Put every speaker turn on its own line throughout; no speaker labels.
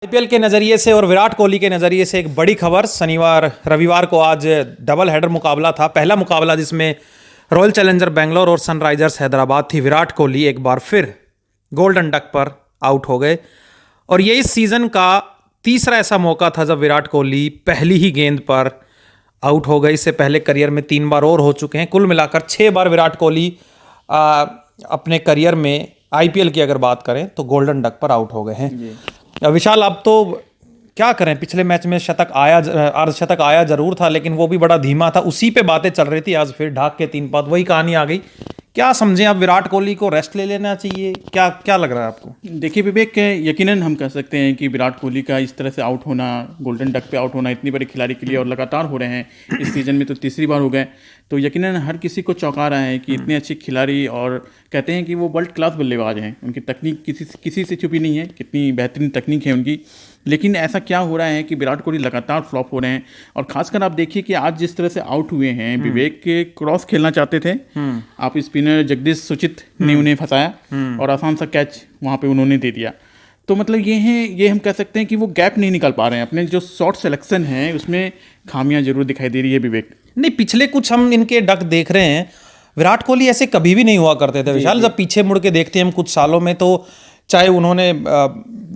IPL के नज़रिए से और विराट कोहली के नज़रिए से एक बड़ी खबर। रविवार को आज डबल हेडर मुकाबला था। पहला मुकाबला जिसमें रॉयल चैलेंजर बेंगलोर और सनराइजर्स हैदराबाद थी। विराट कोहली एक बार फिर गोल्डन डक पर आउट हो गए और ये इस सीज़न का तीसरा ऐसा मौका था जब विराट कोहली पहली ही गेंद पर आउट हो गए। इससे पहले करियर में 3 बार और हो चुके हैं। कुल मिलाकर 6 बार विराट कोहली अपने करियर में आईपीएल की अगर बात करें तो गोल्डन डक पर आउट हो गए हैं। विशाल, अब तो क्या करें, पिछले मैच में अर्धशतक आया जरूर था लेकिन वो भी बड़ा धीमा था। उसी पे बातें चल रही थी। आज फिर ढाक के 3 पात वही कहानी आ गई। क्या समझें, अब विराट कोहली को रेस्ट ले लेना चाहिए? क्या क्या लग रहा है आपको?
देखिए विवेक, यकीनन हम कह सकते हैं कि विराट कोहली का इस तरह से आउट होना, गोल्डन डक पे आउट होना इतनी बड़े खिलाड़ी के लिए, और लगातार हो रहे हैं इस सीजन में तो तीसरी बार हो गए, तो यकीनन हर किसी को चौंका रहा है कि इतने अच्छे खिलाड़ी, और कहते हैं कि वो वर्ल्ड क्लास बल्लेबाज हैं। उनकी तकनीक किसी से छुपी नहीं है, कितनी बेहतरीन तकनीक है उनकी। लेकिन ऐसा क्या हो रहा है कि विराट कोहली लगातार फ्लॉप हो रहे हैं। और खासकर आप देखिए कि आज जिस तरह से आउट हुए हैं, विवेक के क्रॉस खेलना चाहते थे, आप स्पिनर जगदीश सुचित ने उन्हें फंसाया और आसान सा कैच वहां पे उन्होंने दे दिया। तो मतलब ये हम कह सकते हैं कि वो गैप नहीं निकाल पा रहे हैं। अपने जो शॉट सिलेक्शन है उसमें खामियां जरूर दिखाई दे रही है विवेक।
नहीं, पिछले कुछ हम इनके डक देख रहे हैं। विराट कोहली ऐसे कभी भी नहीं हुआ करते थे विशाल। जब पीछे मुड़ के देखते हैं हम कुछ सालों में, तो चाहे उन्होंने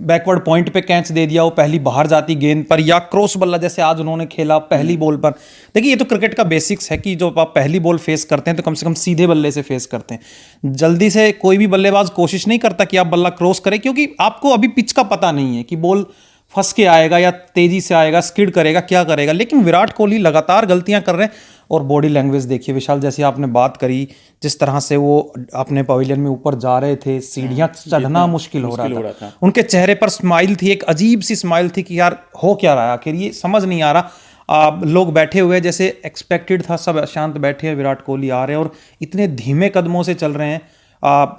बैकवर्ड पॉइंट पे कैच दे दिया, वो पहली बाहर जाती गेंद पर, या क्रॉस बल्ला जैसे आज उन्होंने खेला पहली बॉल पर। देखिए, ये तो क्रिकेट का बेसिक्स है कि जो आप पहली बॉल फेस करते हैं तो कम से कम सीधे बल्ले से फेस करते हैं। जल्दी से कोई भी बल्लेबाज कोशिश नहीं करता कि आप बल्ला क्रॉस करें, क्योंकि आपको अभी पिच का पता नहीं है कि बॉल फंस के आएगा या तेजी से आएगा, स्किड करेगा, क्या करेगा। लेकिन विराट कोहली लगातार गलतियां कर रहे हैं। और बॉडी लैंग्वेज देखिए विशाल, जैसे आपने बात करी, जिस तरह से वो अपने पवेलियन में ऊपर जा रहे थे, सीढ़ियां चढ़ना मुश्किल हो रहा था। उनके चेहरे पर स्माइल थी, एक अजीब सी स्माइल थी कि यार हो क्या रहा है आखिर, ये समझ नहीं आ रहा। लोग बैठे हुए जैसे एक्सपेक्टेड था, सब शांत बैठे हैं, विराट कोहली आ रहे हैं और इतने धीमे कदमों से चल रहे हैं।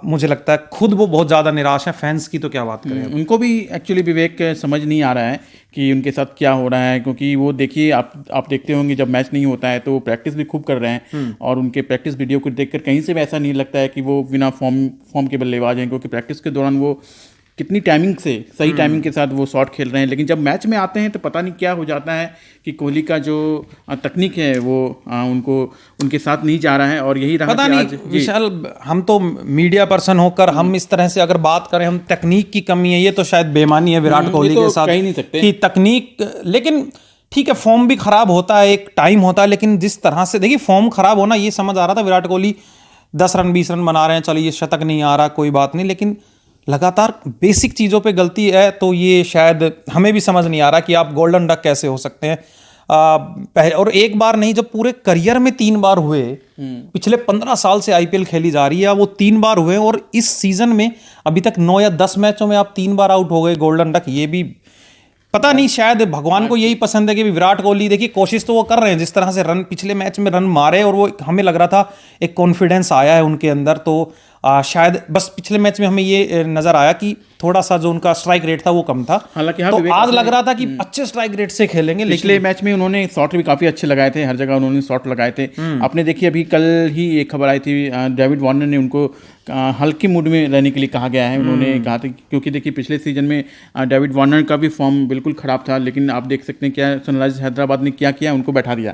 मुझे लगता है खुद वो बहुत ज़्यादा निराश है। फैंस की तो क्या बात करें,
उनको भी एक्चुअली विवेक समझ नहीं आ रहा है कि उनके साथ क्या हो रहा है। क्योंकि वो देखिए, आप देखते होंगे जब मैच नहीं होता है तो वो प्रैक्टिस भी खूब कर रहे हैं, और उनके प्रैक्टिस वीडियो को देखकर कहीं से भी ऐसा नहीं लगता है कि वो बिना फॉर्म के बल्लेबाज हैं। क्योंकि प्रैक्टिस के दौरान वो कितनी टाइमिंग से, सही टाइमिंग के साथ वो शॉट खेल रहे हैं। लेकिन जब मैच में आते हैं तो पता नहीं क्या हो जाता है कि कोहली का जो तकनीक है वो उनके साथ नहीं जा रहा है। और यही रहा
पता नहीं विशाल, हम तो मीडिया पर्सन होकर हम इस तरह से अगर बात करें, हम तकनीक की कमी है, ये तो शायद बेईमानी है विराट कोहली के साथ,
कह ही नहीं सकते
कि तकनीक। लेकिन ठीक है, फॉर्म भी खराब होता है, एक टाइम होता है। लेकिन जिस तरह से देखिए, फॉर्म खराब होना ये समझ आ रहा था, विराट कोहली 10 रन 20 रन बना रहे हैं, चलिए शतक नहीं आ रहा, कोई बात नहीं। लेकिन लगातार बेसिक चीज़ों पे गलती है, तो ये शायद हमें भी समझ नहीं आ रहा कि आप गोल्डन डक कैसे हो सकते हैं। और एक बार नहीं, जब पूरे करियर में 3 बार हुए, पिछले 15 साल से आईपीएल खेली जा रही है, वो 3 बार हुए, और इस सीजन में अभी तक 9 या 10 मैचों में आप 3 बार आउट हो गए गोल्डन डक। ये भी पता नहीं, शायद भगवान को यही पसंद है कि विराट कोहली, देखिए कोशिश तो वो कर रहे हैं, जिस तरह से रन पिछले मैच में रन मारे, और वो हमें लग रहा था एक कॉन्फिडेंस आया है उनके अंदर। तो शायद बस पिछले मैच में हमें ये नजर आया कि थोड़ा सा जो उनका स्ट्राइक रेट था वो कम था।
हालांकि
तो आज लग रहा था कि अच्छे स्ट्राइक रेट से खेलेंगे।
पिछले मैच में उन्होंने शॉट भी काफी अच्छे लगाए थे, हर जगह उन्होंने शॉट लगाए थे। आपने देखिए, अभी कल ही एक खबर आई थी, डेविड वार्नर ने उनको हल्के मूड में रहने के लिए कहा गया है। उन्होंने कहा था, क्योंकि देखिए पिछले सीजन में डेविड वार्नर का भी फॉर्म बिल्कुल खराब था, लेकिन आप देख सकते हैं क्या सनराइजर्स हैदराबाद ने क्या किया, उनको बैठा दिया।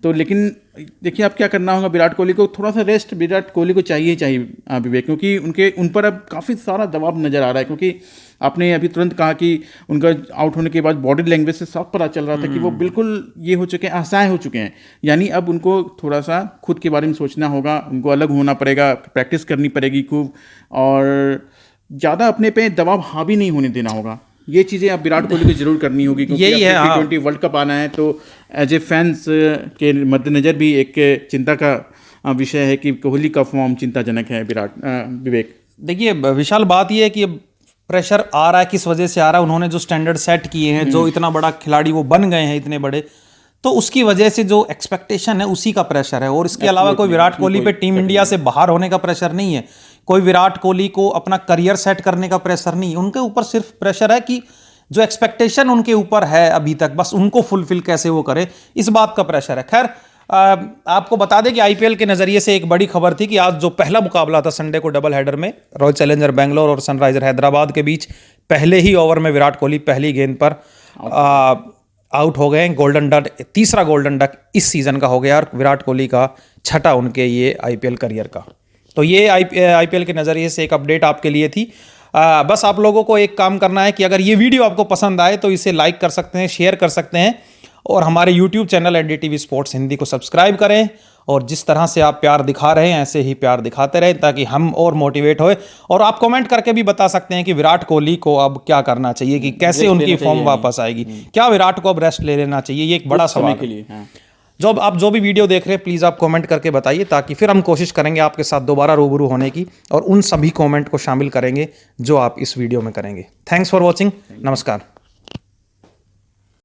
तो लेकिन देखिए, अब क्या करना होगा विराट कोहली को, थोड़ा सा रेस्ट विराट कोहली को चाहिए विवेक, क्योंकि उन पर अब काफ़ी सारा दबाव नजर आ रहा है। क्योंकि आपने अभी तुरंत कहा कि उनका आउट होने के बाद बॉडी लैंग्वेज से साफ पता चल रहा था कि वो बिल्कुल ये हो चुके हैं, असहाय हो चुके हैं। यानी अब उनको थोड़ा सा खुद के बारे में सोचना होगा, उनको अलग होना पड़ेगा, प्रैक्टिस करनी पड़ेगी खूब, और ज़्यादा अपने पे दबाव हावी नहीं होने देना होगा। ये चीज़ें अब विराट कोहली को जरूर करनी होगी, क्योंकि
यही है,
T20 वर्ल्ड कप आना है। तो एज ए फैंस के मद्देनजर भी एक चिंता का विषय है कि कोहली का फॉर्म चिंताजनक है विवेक।
देखिए विशाल, बात ये है कि प्रेशर आ रहा है, किस वजह से आ रहा है? उन्होंने जो स्टैंडर्ड सेट किए हैं, जो इतना बड़ा खिलाड़ी वो बन गए हैं इतने बड़े, तो उसकी वजह से जो एक्सपेक्टेशन है उसी का प्रेशर है। और इसके अलावा कोई विराट कोहली पे टीम इंडिया से बाहर होने का प्रेशर नहीं है, कोई विराट कोहली को अपना करियर सेट करने का प्रेशर नहीं है। उनके ऊपर सिर्फ प्रेशर है कि जो एक्सपेक्टेशन उनके ऊपर है अभी तक, बस उनको फुलफिल कैसे वो करे, इस बात का प्रेशर है। खैर, आपको बता दें कि आईपीएल के नज़रिए से एक बड़ी खबर थी कि आज जो पहला मुकाबला था संडे को डबल हेडर में, रॉयल चैलेंजर बेंगलोर और सनराइजर हैदराबाद के बीच, पहले ही ओवर में विराट कोहली पहली गेंद पर आउट हो गए। गोल्डन डक, तीसरा गोल्डन डक इस सीज़न का हो गया और विराट कोहली का छठा उनके ये आईपीएल करियर का। तो ये आईपीएल के नज़रिए से एक अपडेट आपके लिए थी। बस आप लोगों को एक काम करना है कि अगर ये वीडियो आपको पसंद आए तो इसे लाइक कर सकते हैं, शेयर कर सकते हैं और हमारे YouTube channel NDTV sports Hindi को सब्सक्राइब करें। और जिस तरह से आप प्यार दिखा रहे हैं ऐसे ही प्यार दिखाते रहें ताकि हम और मोटिवेट होए। और आप कमेंट करके भी बता सकते हैं कि विराट कोहली को अब क्या करना चाहिए, कि कैसे उनकी फॉर्म वापस आएगी, क्या विराट को अब रेस्ट ले लेना चाहिए, ये एक बड़ा सवाल
के लिए। हाँ।
जो भी वीडियो देख रहे हैं प्लीज़ आप कमेंट करके बताइए, ताकि फिर हम कोशिश करेंगे आपके साथ दोबारा रूबरू होने की और उन सभी कमेंट को शामिल करेंगे जो आप इस वीडियो में करेंगे। Thanks for watching. नमस्कार।